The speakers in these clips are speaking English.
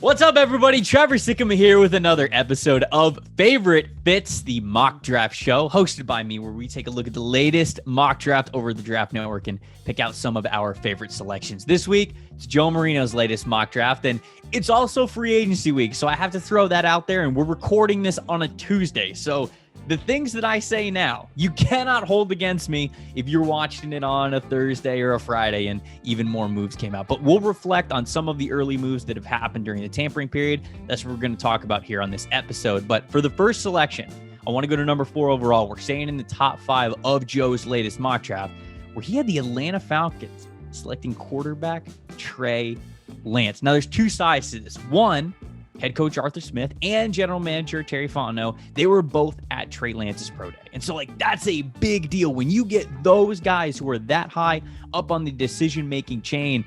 What's up, everybody? Trevor Sikkema here with another episode of Favorite Fits, the mock draft show hosted by me, where we take a look at the latest mock draft over the Draft Network and pick out some of our favorite selections. This week, it's Joe Marino's latest mock draft, and it's also free agency week, so I have to throw that out there, and we're recording this on a Tuesday, so the things that I say now, you cannot hold against me if you're watching it on a Thursday or a Friday and even more moves came out. But we'll reflect on some of the early moves that have happened during the tampering period. That's what we're going to talk about here on this episode. But for the first selection, I want to go to number 4 overall. We're staying in the top 5 of Joe's latest mock draft, where he had the Atlanta Falcons selecting quarterback Trey Lance. Now, there's two sides to this. One, head coach Arthur Smith and general manager Terry Fontenot, they were both at Trey Lance's pro day. And so, that's a big deal. When you get those guys who are that high up on the decision-making chain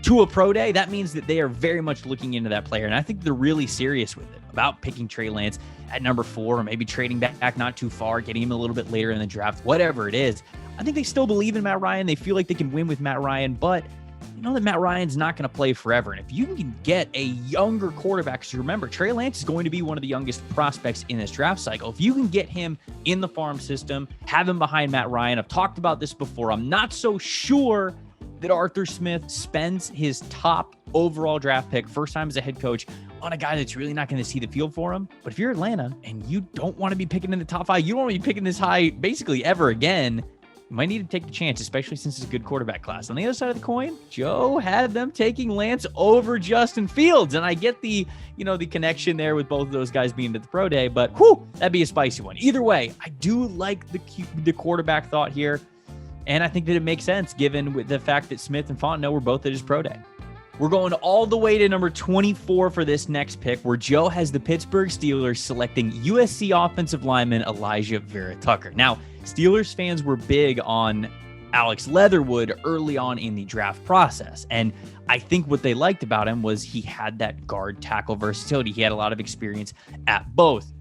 to a pro day, that means that they are very much looking into that player. And I think they're really serious with it about picking Trey Lance at number 4, or maybe trading back not too far, getting him a little bit later in the draft, whatever it is. I think they still believe in Matt Ryan. They feel like they can win with Matt Ryan, but you know that Matt Ryan's not going to play forever. And if you can get a younger quarterback, because remember, Trey Lance is going to be one of the youngest prospects in this draft cycle. If you can get him in the farm system, have him behind Matt Ryan, I've talked about this before. I'm not so sure that Arthur Smith spends his top overall draft pick, first time as a head coach, on a guy that's really not going to see the field for him. But if you're Atlanta and you don't want to be picking in the top 5, you don't want to be picking this high basically ever again, you might need to take the chance, especially since it's a good quarterback class. On the other side of the coin, Joe had them taking Lance over Justin Fields. And I get the connection there with both of those guys being at the pro day, but that'd be a spicy one. Either way, I do like the quarterback thought here. And I think that it makes sense given with the fact that Smith and Fontenot were both at his pro day. We're going all the way to number 24 for this next pick, where Joe has the Pittsburgh Steelers selecting USC offensive lineman Elijah Vera-Tucker. Now, Steelers fans were big on Alex Leatherwood early on in the draft process. And I think what they liked about him was he had that guard tackle versatility. He had a lot of experience at both.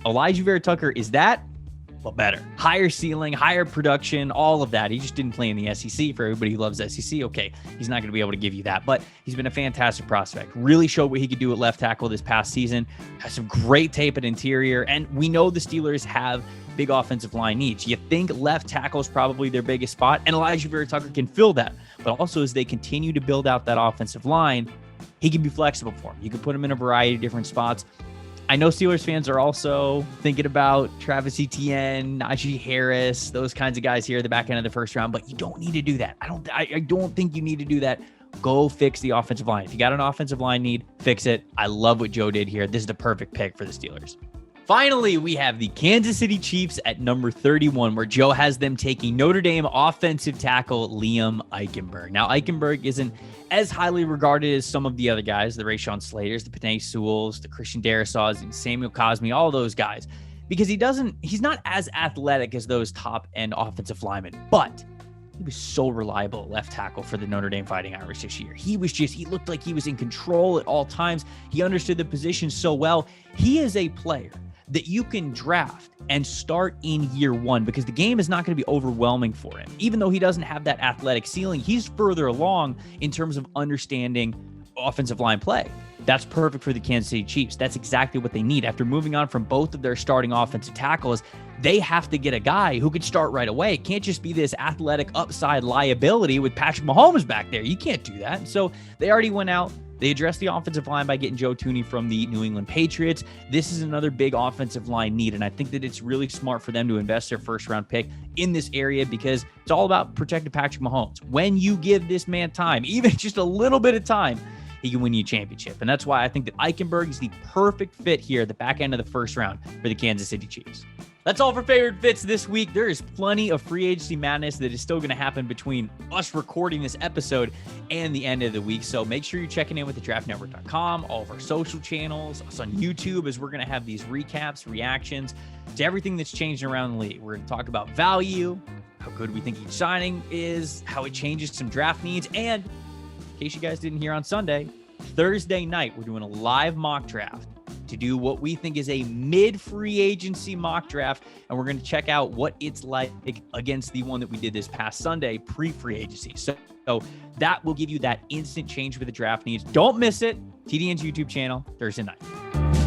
Elijah Vera-Tucker is that, but better. Higher ceiling, higher production, all of that. He just didn't play in the SEC. For everybody who loves SEC, okay, he's not going to be able to give you that, but he's been a fantastic prospect. Really showed what he could do at left tackle this past season. Has some great tape at interior, and we know the Steelers have big offensive line needs. You think left tackle is probably their biggest spot, and Elijah Vera-Tucker can fill that. But also, as they continue to build out that offensive line, he can be flexible for him. You can put him in a variety of different spots. I know Steelers fans are also thinking about Travis Etienne, Najee Harris, those kinds of guys here at the back end of the first round, but you don't need to do that. I don't think you need to do that. Go fix the offensive line. If you got an offensive line need, fix it. I love what Joe did here. This is the perfect pick for the Steelers. Finally, we have the Kansas City Chiefs at number 31, where Joe has them taking Notre Dame offensive tackle Liam Eichenberg. Now, Eichenberg isn't as highly regarded as some of the other guys, the Rashawn Slaters, the Penei Sewells, the Christian Darrisaw's, and Samuel Cosmi, all those guys, because he's not as athletic as those top-end offensive linemen, but he was so reliable at left tackle for the Notre Dame Fighting Irish this year. He looked like he was in control at all times. He understood the position so well. He is a player that you can draft and start in year 1, because the game is not going to be overwhelming for him. Even though he doesn't have that athletic ceiling, he's further along in terms of understanding offensive line play. That's perfect for the Kansas City Chiefs. That's exactly what they need. After moving on from both of their starting offensive tackles, they have to get a guy who could start right away. It can't just be this athletic upside liability with Patrick Mahomes back there. You can't do that. So they already went out. They addressed the offensive line by getting Joe Thuney from the New England Patriots. This is another big offensive line need, and I think that it's really smart for them to invest their first-round pick in this area, because it's all about protecting Patrick Mahomes. When you give this man time, even just a little bit of time, he can win you a championship. And that's why I think that Eichenberg is the perfect fit here at the back end of the first round for the Kansas City Chiefs. That's all for Favorite Fits this week. There is plenty of free agency madness that is still going to happen between us recording this episode and the end of the week. So make sure you're checking in with thedraftnetwork.com, all of our social channels, us on YouTube, as we're going to have these recaps, reactions to everything that's changing around the league. We're going to talk about value, how good we think each signing is, how it changes some draft needs, and in case you guys didn't hear on Sunday, Thursday night, we're doing a live mock draft to do what we think is a mid-free agency mock draft, and we're going to check out what it's like against the one that we did this past Sunday, pre-free agency. So that will give you that instant change with the draft needs. Don't miss it. TDN's YouTube channel Thursday night.